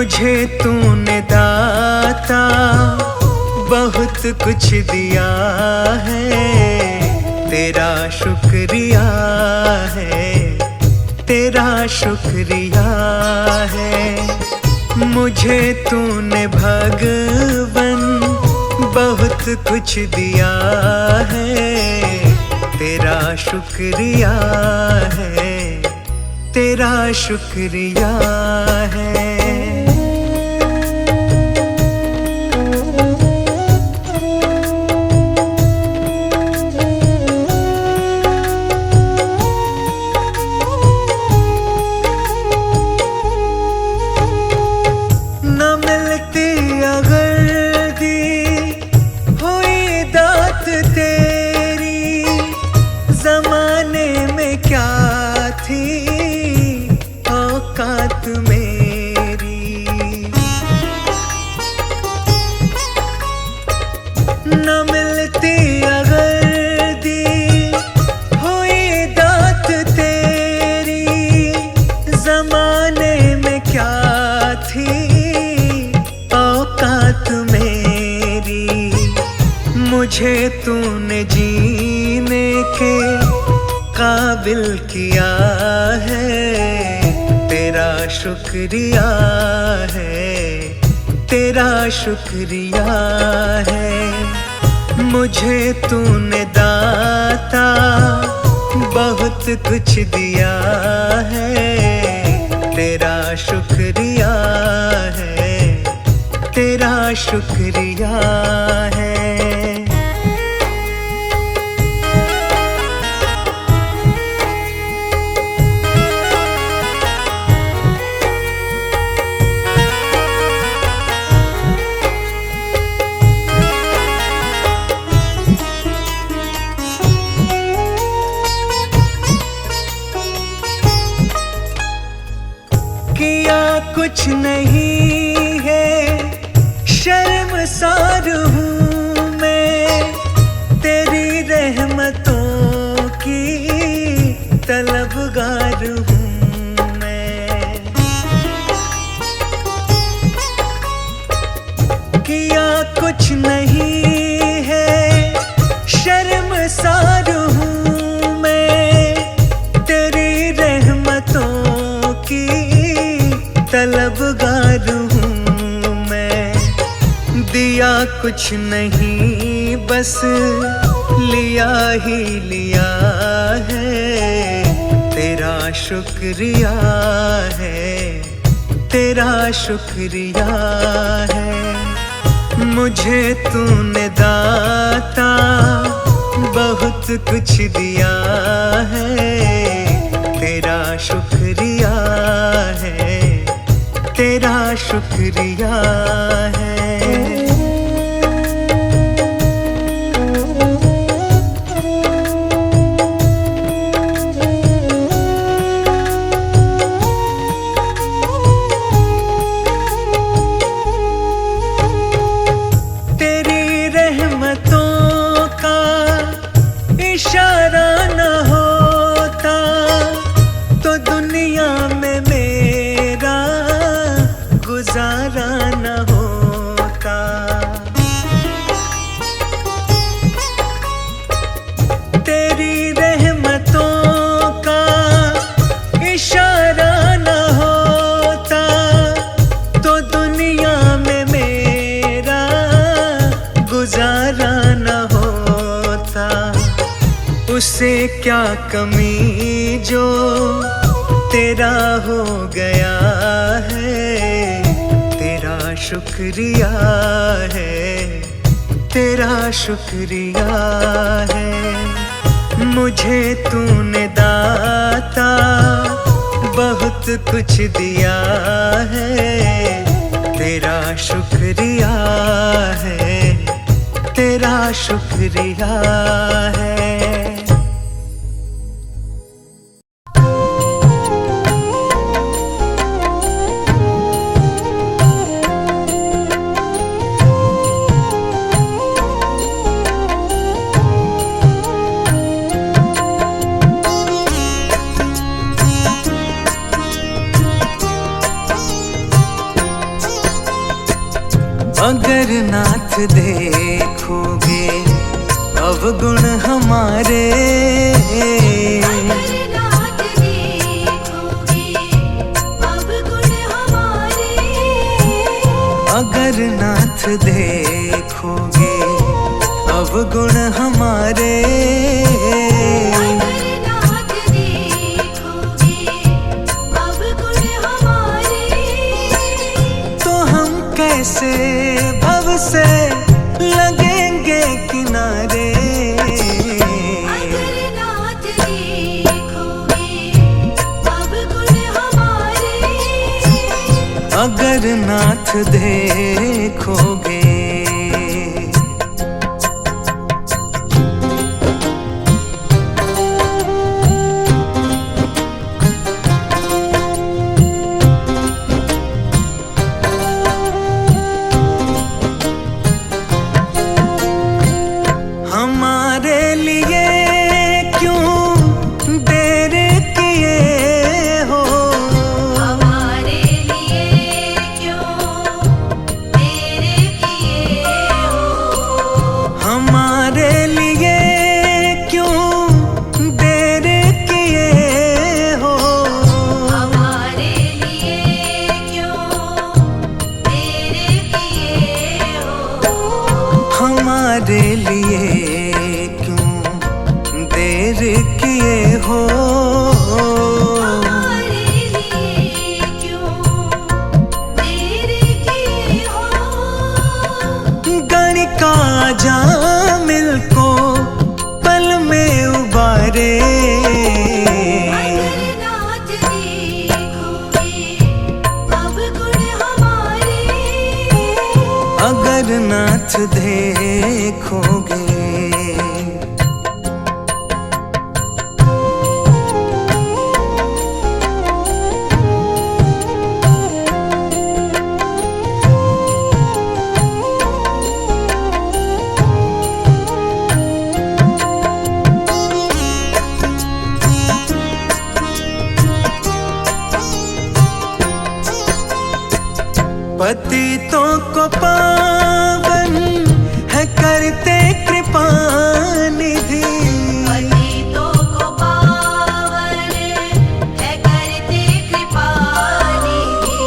मुझे तूने दाता बहुत कुछ दिया है, तेरा शुक्रिया है, तेरा शुक्रिया है। मुझे तूने भगवन बहुत कुछ दिया है, तेरा शुक्रिया है, तेरा शुक्रिया है। मुझे तूने जीने के काबिल किया है, तेरा शुक्रिया है, तेरा शुक्रिया है। मुझे तूने दाता बहुत कुछ दिया है, तेरा शुक्रिया है, तेरा शुक्रिया है। किया कुछ नहीं है, शर्मसार हूँ मैं, तेरी रहमतों की तलबगार हूँ मैं। किया कुछ नहीं है, शर्मसार हूँ मैं, तेरी रहमतों की तलबगार हूँ मैं। दिया कुछ नहीं बस लिया ही लिया है, तेरा शुक्रिया है, तेरा शुक्रिया है। मुझे तूने दाता बहुत कुछ दिया है, तेरा शुक्रिया है, तेरा शुक्रिया है। तेरी रहमतों का इशारा न होता तो दुनिया में मेरा गुजारा न होता। तेरी रहमतों का इशारा न होता तो दुनिया में मेरा गुजारा न होता। उसे क्या कमी जो तेरा हो गया है, तेरा शुक्रिया है, तेरा शुक्रिया है। मुझे तूने दाता बहुत कुछ दिया है, तेरा शुक्रिया है, तेरा शुक्रिया है। अगर नाथ देखोगे अवगुण हमारे, अगर नाथ देखोगे अवगुण हमारे, अगर नाथ देखोगे अवगुण हमारे, अगर नाथ देखोगे अवगुण हमारे, तो हम कैसे भव से लगेंगे किनारे। अगर नाथ देखोगे अवगुण हमारे, अगर नाथ देखोगे। हमारे लिए क्यों देर किए हो, हमारे लिए क्यों देर किए हो, हमारे लिए क्यों देर किए हो, हमारे लिए क्यों देर किए हो, हमारे लिए क्यों देर किए हो। हमारे लिए क्यों देर किए हो, गणिका जामिल को पल में उबारे, अगर नाथ देखोगे अवगुण हमारे, अगर नाथ देखोगे। पतितों को पावन है करते कृपा निधि, पतितों को पावन है करते कृपा निधि,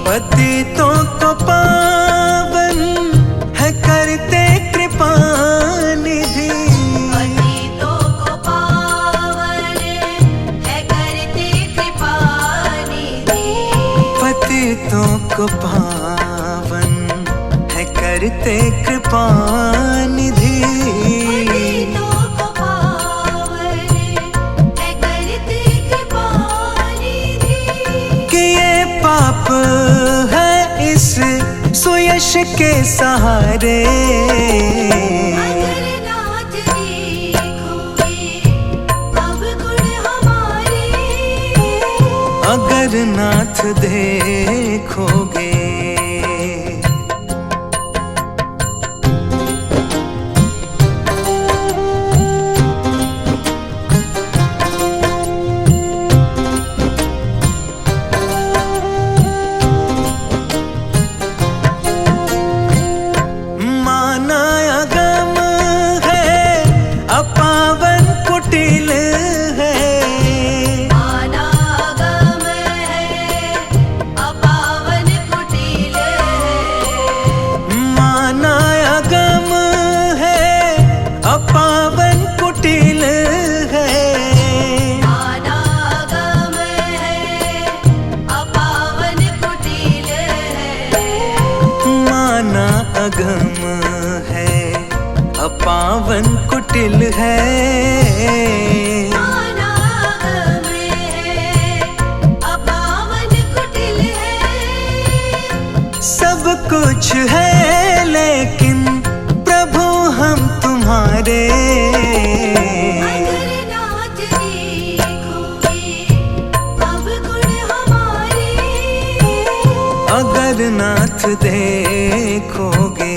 पतितों को पावन है करते कृपा निधि, पतितों को पावन है करते कृपा निधि, पतितों को पावन है करते कृपा निधि। पतितों को पावन है करते कृपा निधि, कि ये पाप है इस सुयश के सहारे, अगर नाथ देखोगे अवगुण हमारे, अगर नाथ देखोगे। माना अगम है अपावन कुटिल है, अनागम है अपावन कुटिल है, माना अगम है अपावन कुटिल है, अनागम है अपावन कुटिल है, माना अगम है अपावन कुटिल है, अनागम है अपावन कुटिल है, सब कुछ है लेकिन प्रभु हम तुम्हारे, अगर नाथ देखोगे अवगुण हमारे, अगर नाथ देखोगे।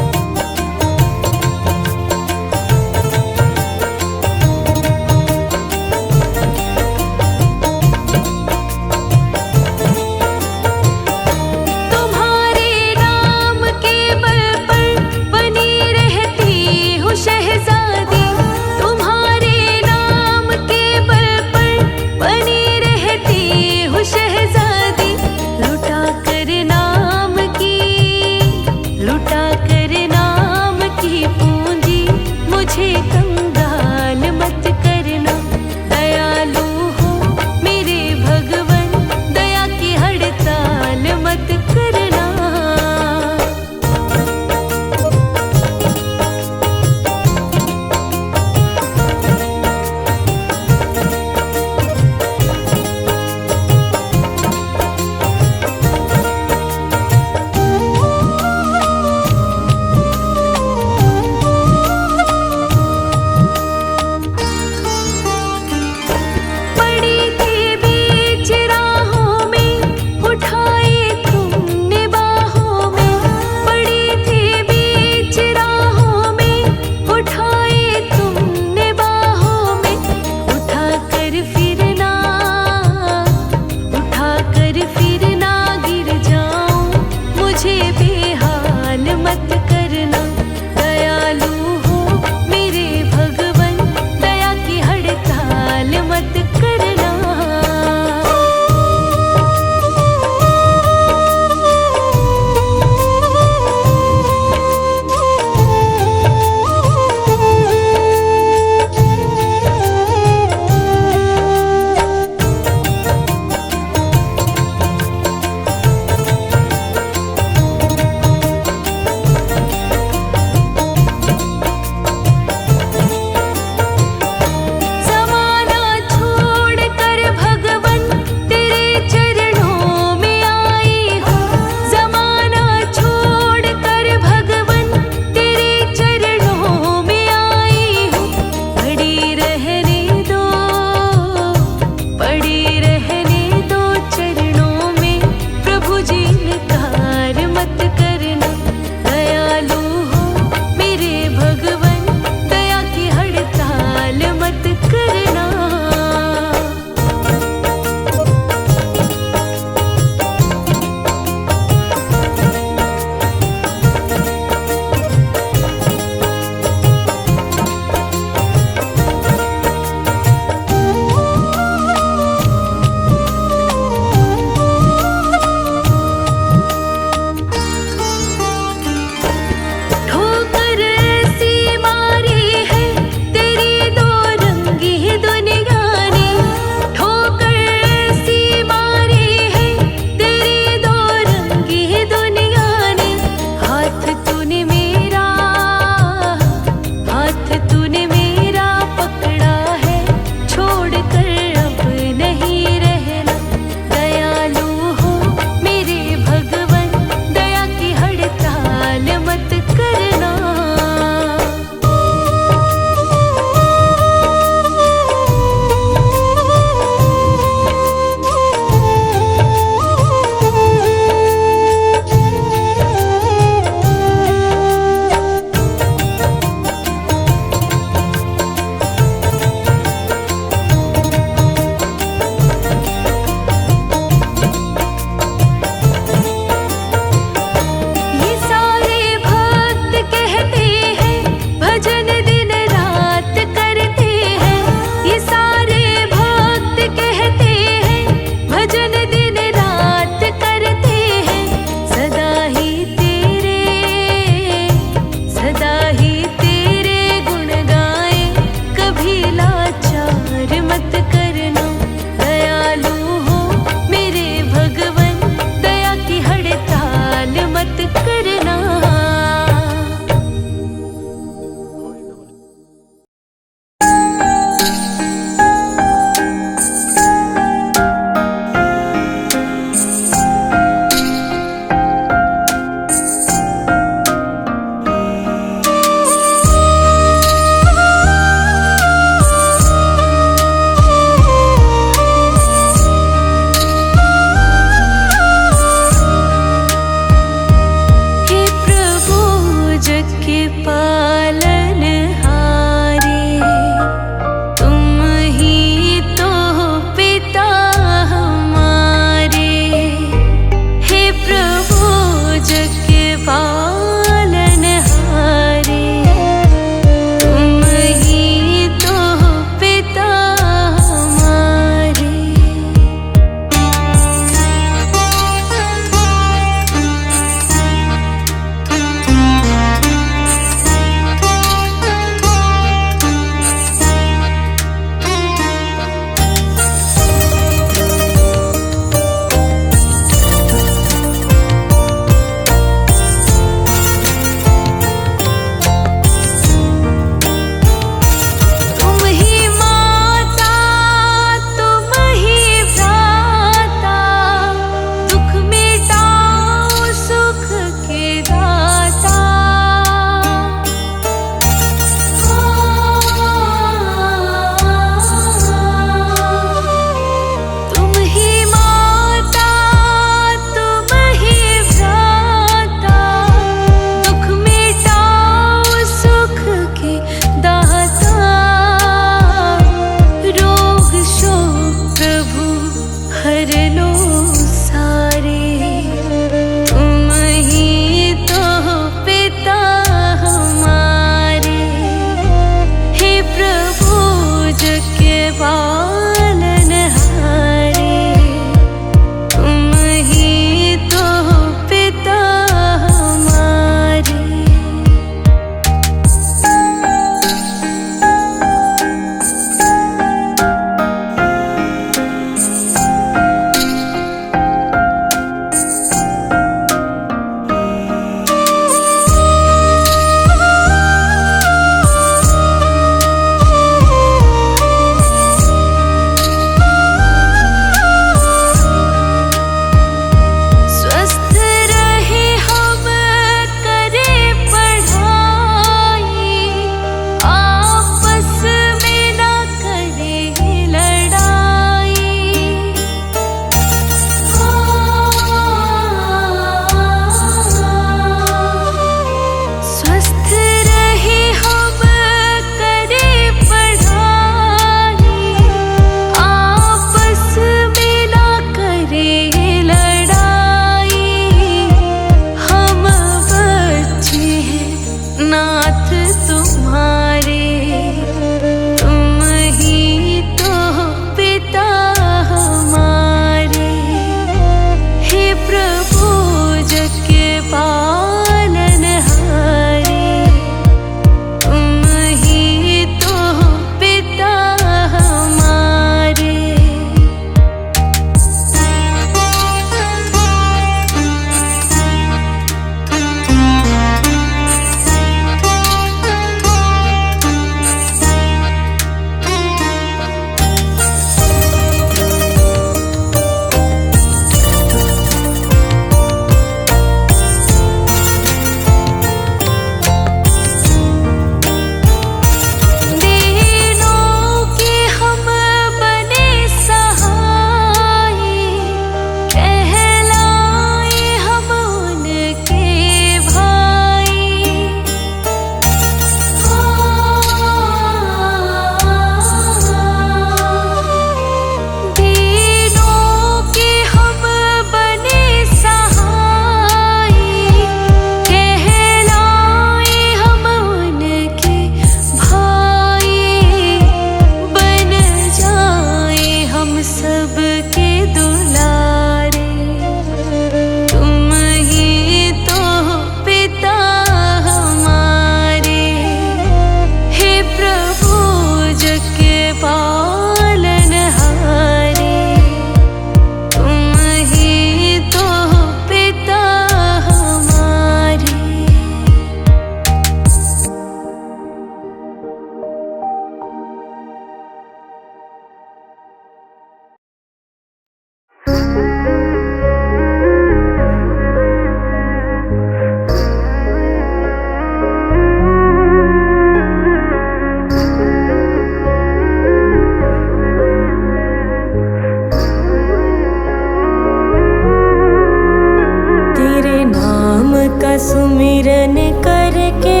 का सुमिरन करके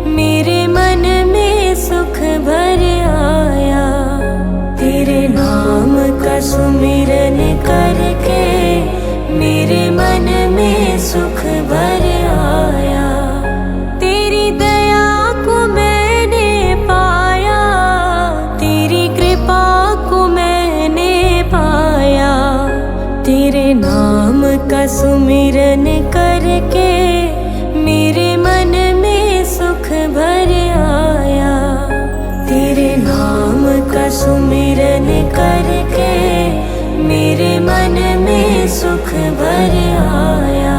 मेरे मन में सुख भर आया। तेरे नाम का सुमिरन करके मेरे मन में सुख भर आया। तेरी दया को मैंने पाया, तेरी कृपा को मैंने पाया। तेरे नाम का सुमिरन करके मेरे मन में सुख भर आया। तेरे नाम का सुमिरन करके मेरे मन में सुख भर आया।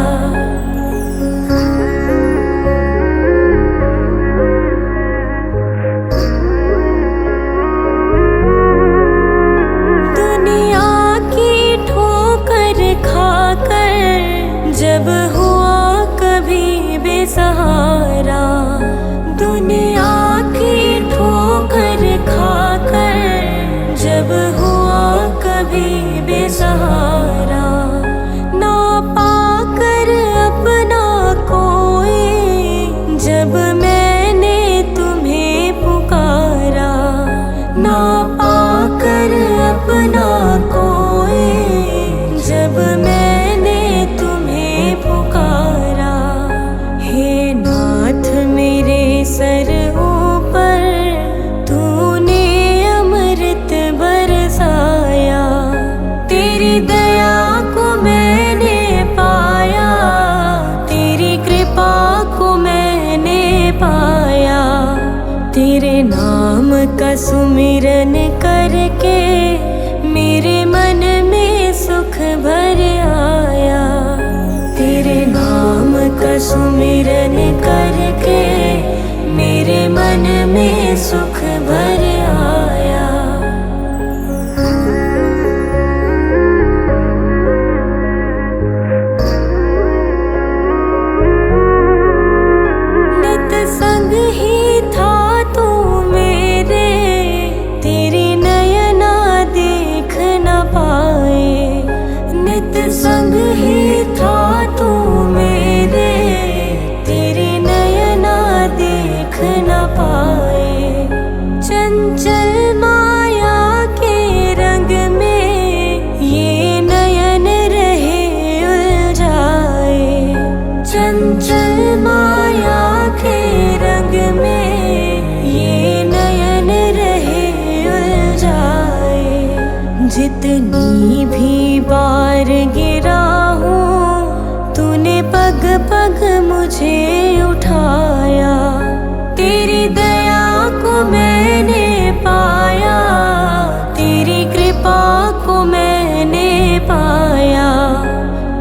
दुनिया की ठोकर खाकर जब हुआ कभी बेसहारा, दुनिया की ठोकर खाकर जब हुआ कभी बेसहारा, ना पाकर अपना कोई जब मैंने तुम्हें पुकारा, ना पाकर अपना कोई जब मैंने तुम्हें पुकारा। हे नाथ मेरे सर ऊपर तूने अमृत बरसाया। तेरी दया को मैंने पाया, तेरी कृपा को मैंने पाया। तेरे नाम का सुमिरन करके मेरे मन में सुख भर आया। तेरे नाम का सुमिरन करके मेरे मन में सुख भर आया। नित संग ही था तू मेरे, तेरी नयना देख न पाए। नित संग ही था तू मेरे, तेरी नयना देख न पाए। चंचल माया के रंग में ये नयन रहे उलझाए। चंचल माया के रंग में ये नयन रहे उलझाए। जितनी भी बार गिरा हूँ तूने पग पग मुझे उठाया। तेरी दया को मैंने पाया, तेरी कृपा को मैंने पाया।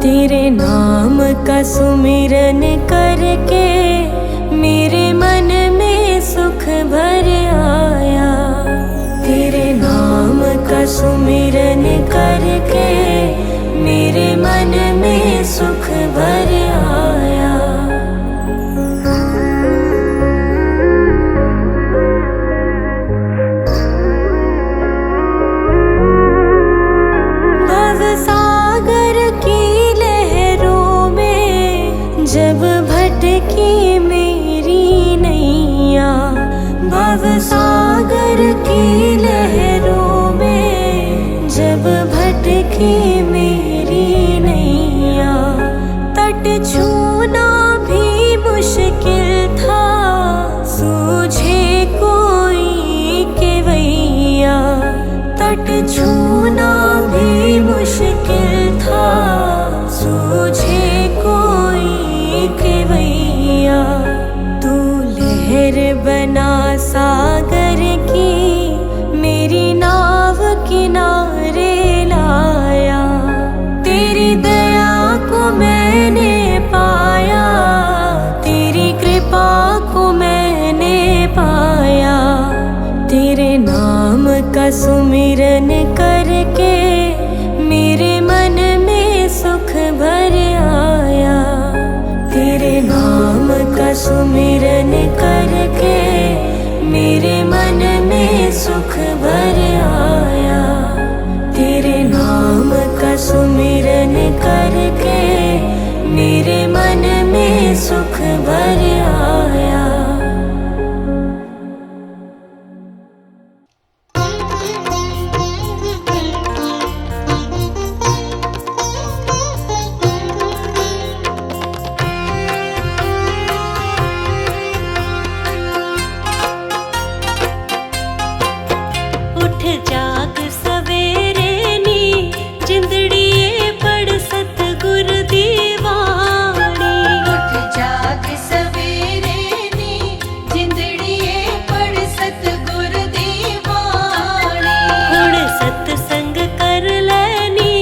तेरे नाम का सुमिरन करके मेरे मन में सुख भर आया। तेरे नाम का सुमिरन करके मेरे मन में सुख भर आया। भव सागर की लहरों में जब भटकी मेरी नैया, भव सागर की लहरों में जब भटकी मेरी नैया। तट छूना भी मुश्किल था, सूझे कोई केवैया। तट छूना भी मुश्किल था, सूझे कोई केवैया। तू लहर बना सागर की मेरी नाव किनारे लाया। तेरी दया को मैंने पाया, तेरी कृपा को मैंने पाया। तेरे नाम का सुमिरन करके मेरे मन में सुख भर आया। तेरे नाम का सुमिरन करके मेरे मन में सुख भर आया। तेरे नाम का सुमिरन करके मेरे मन में वर आया। उठ जाग सवेरे नी जिंदड़िए पढ़ सतगुर दी वाणी। उठ जाग सवेरे नी जिंदड़िए पढ़ सतगुर दी वाणी। हुण सतसंग कर लैनी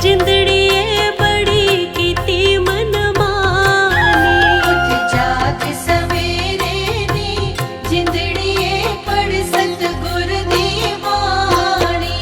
जिंदड़िए बड़ी कीती मन मानी। उठ जाग सवेरे नी जिंदड़िए पढ़ सतगुर दी वाणी।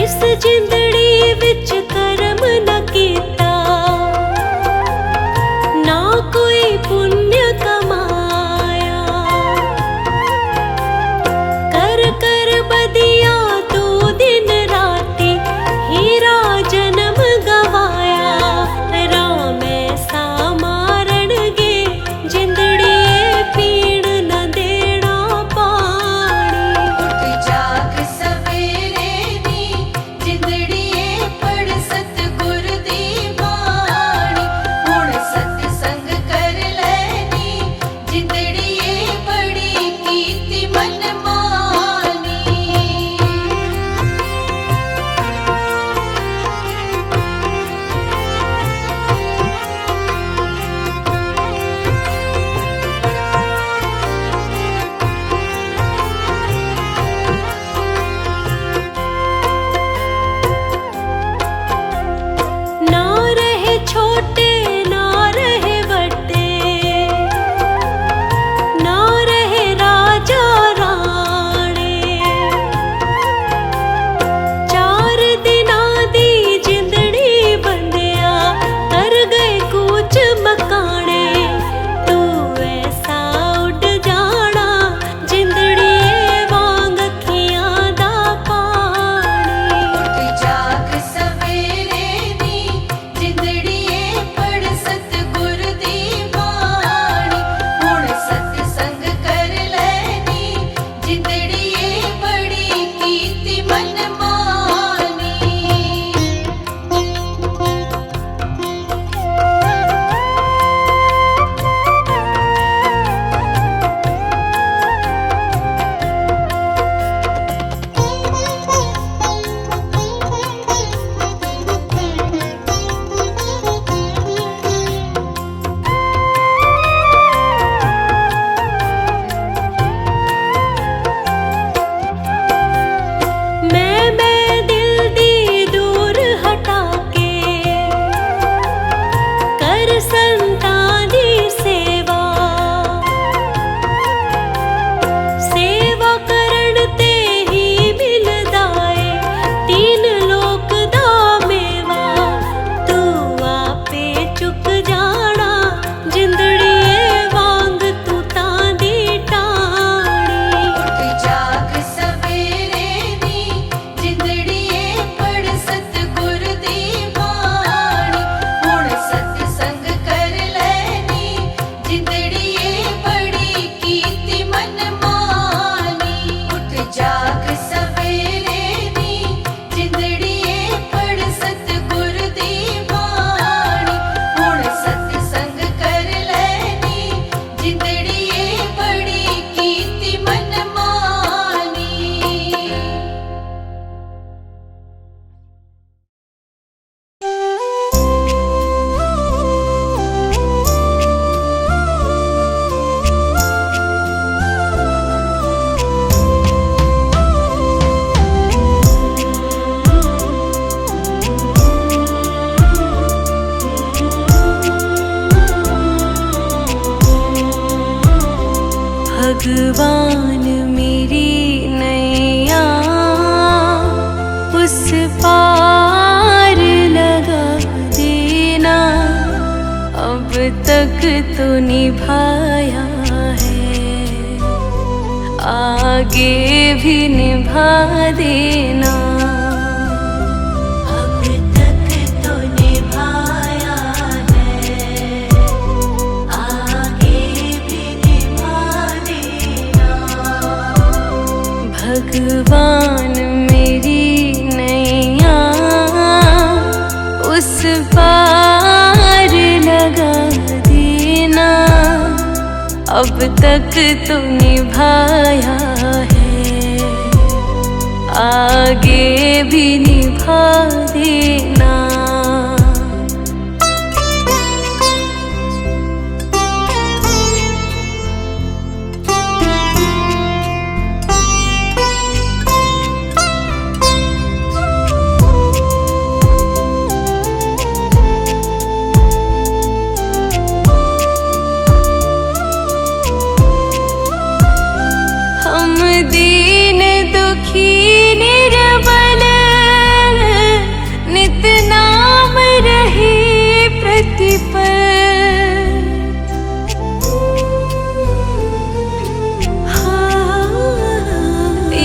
इस जिंदड़ी विच कर्म न कीता, ना कोई पुण्य कमाया। कर कर बदिया तू दिन राती हीरा जन्म गवाया। राम ऐसा मारण गे जिंदड़िए पीण न देना पानी। उठ जाग सवेरे नी जिंदड़िए पढ़ भगवान मेरी नैया उस पार लगा देना, अब तक तो निभाया है, आगे भी निभा देना। अब तक तो निभाया है, आगे भी निभा देना। भगवान मेरी नैया उस पार लगा देना, अब तक तो निभाया है, आगे भी निभा देना। हम दीन दुखी निर्बल नित नाम रहे प्रतिपल,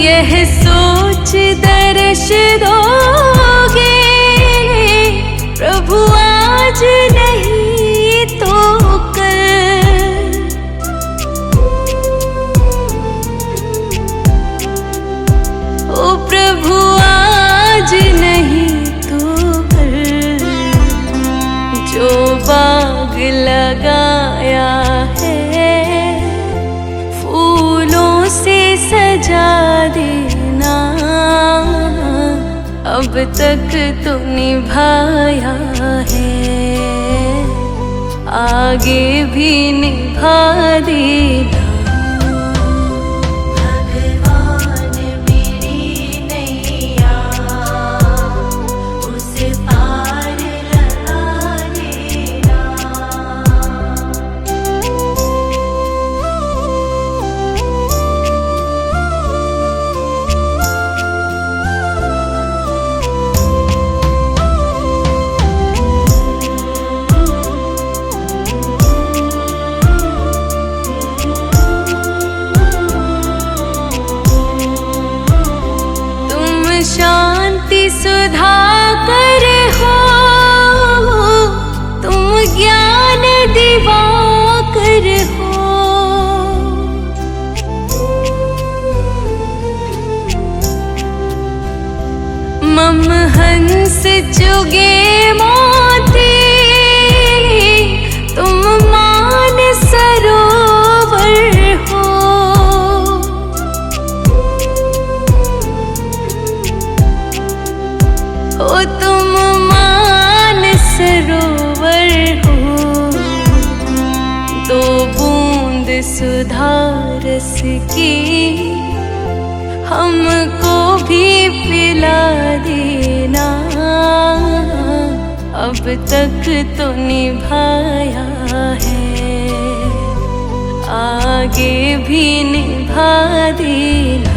यह सोच दर्श दोगे प्रभु आज नहीं तो कल। ओ प्रभु आज नहीं तो कल, जो बाग लगाया है फूलों से सजा देना, अब तक तो निभाया है, आगे भी निभा देना। भगवान मेरी नैया उस पार लगा देना। शांति सुधाकर हो, तुम ज्ञान दिवाकर हो, मम हंस चुगे मोती, तुम मान सरोवर हो। ओ तुम मान सरोवर हो, दो बूंद सुधा रस की हमको भी पिला देना, अब तक तो निभाया है, आगे भी निभा देना।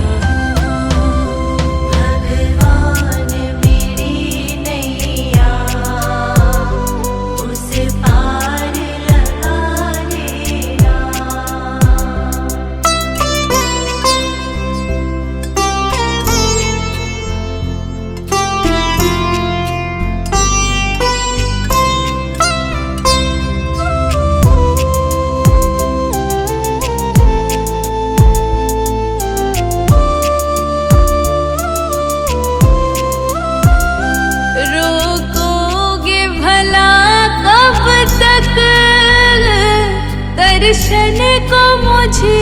दर्शन को मुझे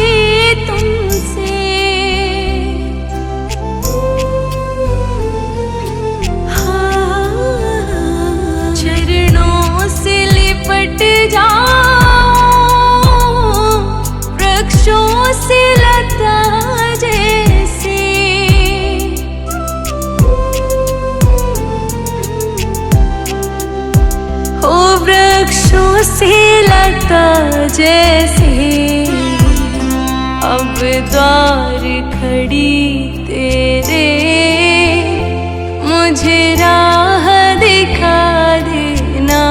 तुमसे, हाँ, चरणों से लिपट जाओ वृक्षों से लता जैसे। ओ वृक्षों से लता जैसे अब द्वार खड़ी तेरे, मुझे राह दिखा देना।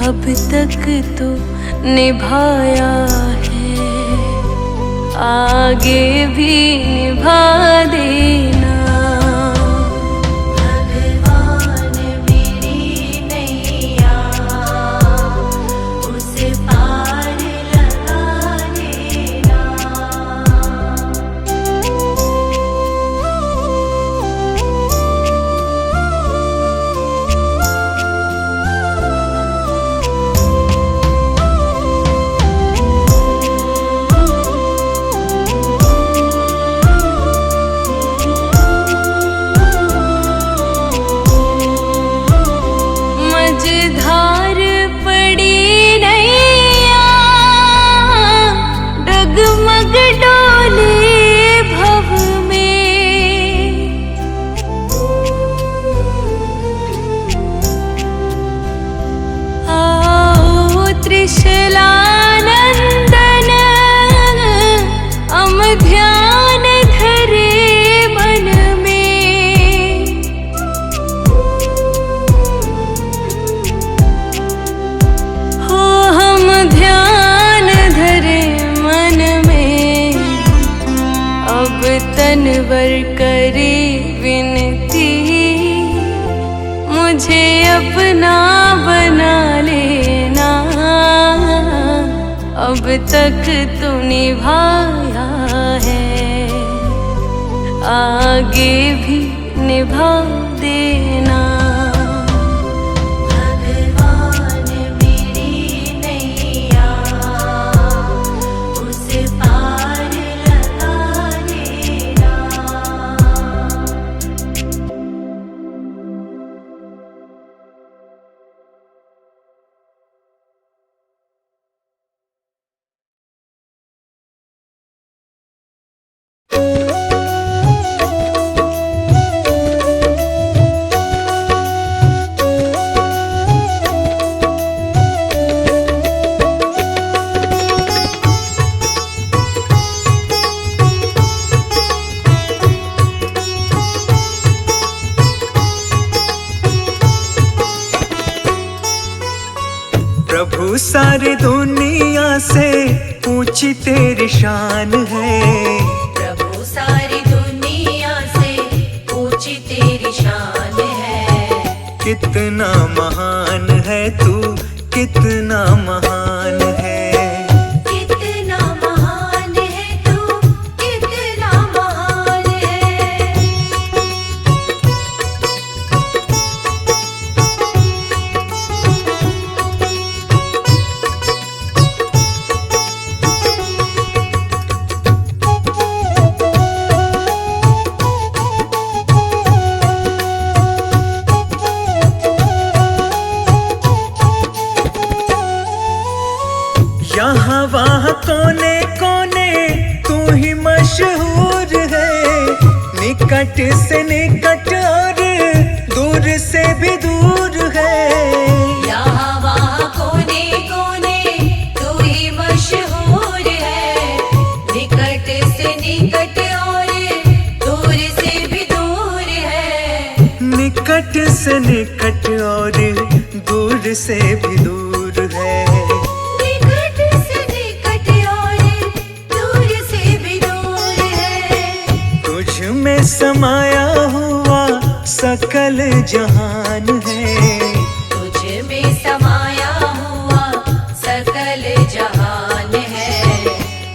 अब तक तो निभाया है, आगे भी निभा देना। भगवान मेरी नैया उस पार लगा देना। मझधार पड़ी नैया, डगमग डोले भव में। आओ त्रिशलानंदन, हम ध्यान धरे मन में। हो हम ध्यान धरे मन में, अब तनवर करे विनती। मुझे अपना बना लेना, अब तक तो निभाया है, आगे भी निभा देना। भगवान मेरी नैया उस पार लगा देना। प्रभु सारी दुनिया से ऊंची तेरी शान है। प्रभु सारी दुनिया से ऊंची तेरी शान है। कितना महान है तू, कितना महान है। कितना महान है तू, कितना महान है। यहाँ वहाँ कोने कोने तू ही मशहूर है। निकट से निकट और दूर से भी दूर है। यहाँ वहाँ कोने कोने तू ही मशहूर है। निकट से निकट और दूर से भी दूर है। निकट से निकट और दूर से भी दूर है। निकट से निकट और दूर से भी दूर है। तुझ में समाया हुआ सकल जहान है। तुझ में समाया हुआ सकल जहान है।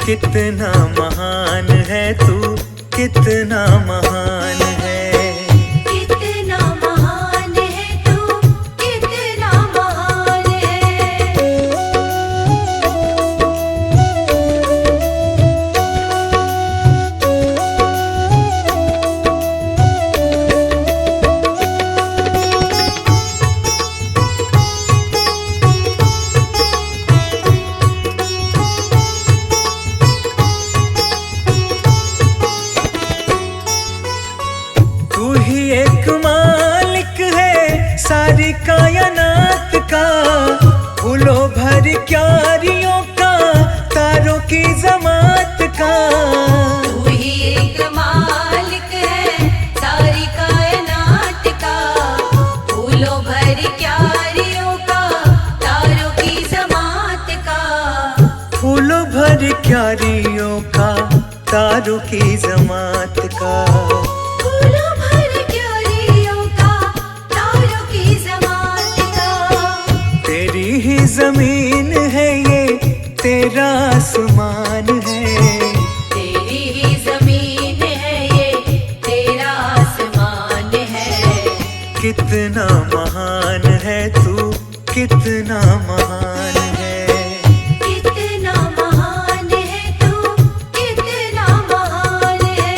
कितना महान है तू, कितना महान है। कितना महान है तू, कितना महान है। सबकी जमात का। तू ही एक मालिक है सारी कायनात का, फूलों भर क्यारियों का, तारों की जमात का। फूलों भर क्यारियों का, तारों की जमात का। फूलों भर क्यारियों का, तारों की जमात का। तेरी ही जमीन है ये, तेरा आसमान है। तेरी ही जमीन है ये, तेरा आसमान है। कितना महान है तू, कितना महान है। कितना महान है तू, कितना महान है।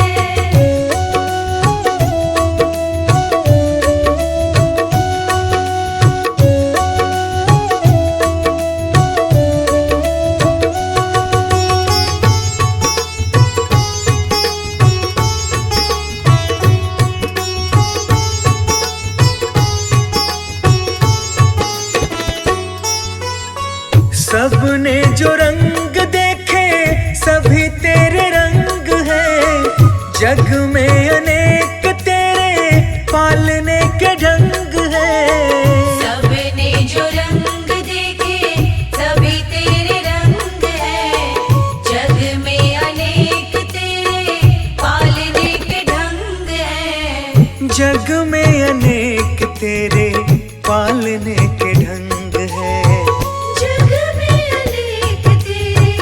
सबने जो रंग देखे सभी तेरे रंग है। जग में अनेक तेरे पालने के ढंग है। सबने जो रंग देखे सभी तेरे रंग है। जग में अनेक तेरे पालने के ढंग है। जग में अनेक तेरे पालने के ढंग है। जग में अनेक तेरे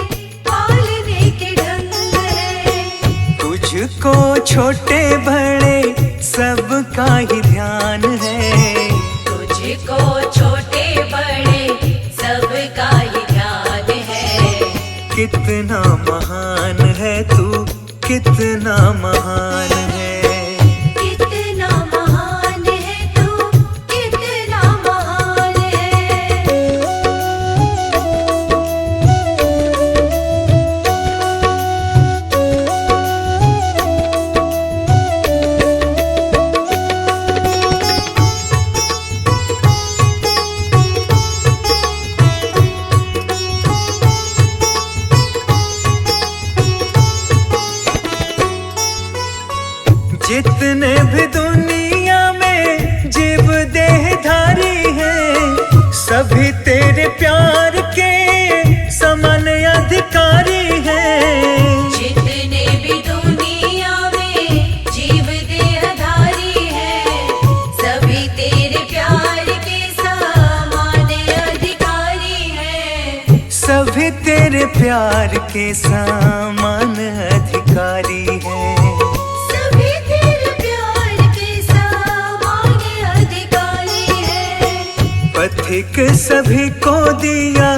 पालने के ढंग है। तुझको छोटे बड़े सबका ही ध्यान है। तुझको छोटे बड़े सबका ही ध्यान है। कितना महान है तू, कितना महान है। कितना महान है तू, कितना महान है। जितने भी दुनिया में जीव देहधारी हैं, सभी तेरे प्यार के समान अधिकारी हैं। जितने भी दुनिया में जीव देहधारी हैं, सभी तेरे प्यार के समान अधिकारी हैं। सभी तेरे प्यार के समान अधिकारी हैं। सभी तेरे प्यार के समान अधिकारी हैं। पथिक सभी को दिया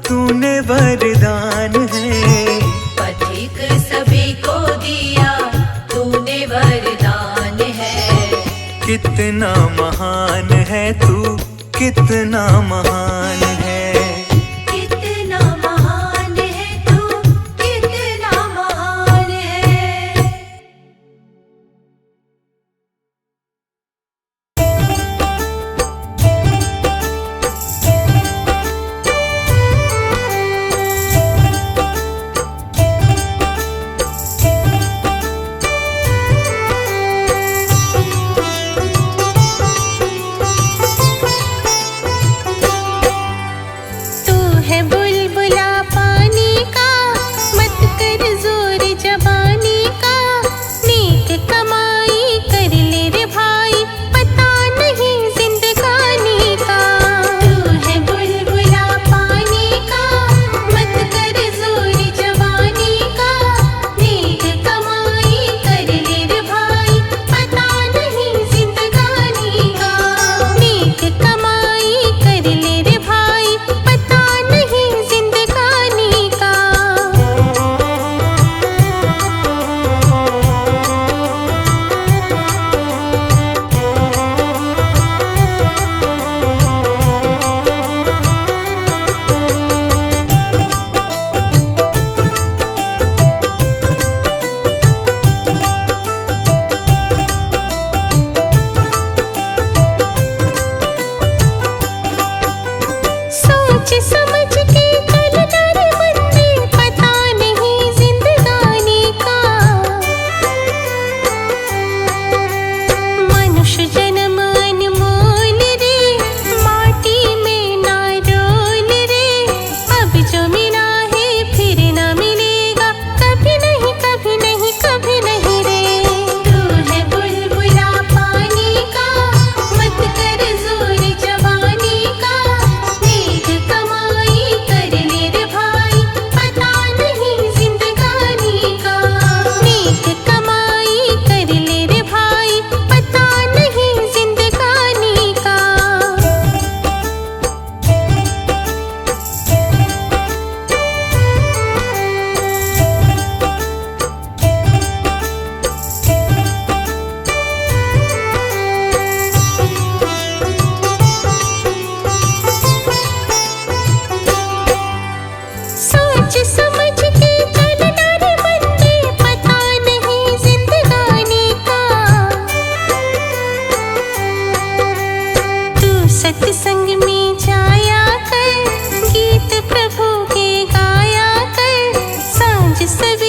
तूने वरदान है। पथिक सभी को दिया तूने वरदान है। कितना महान है तू, कितना महान है। कितना महान है तू, कितना महान है। सज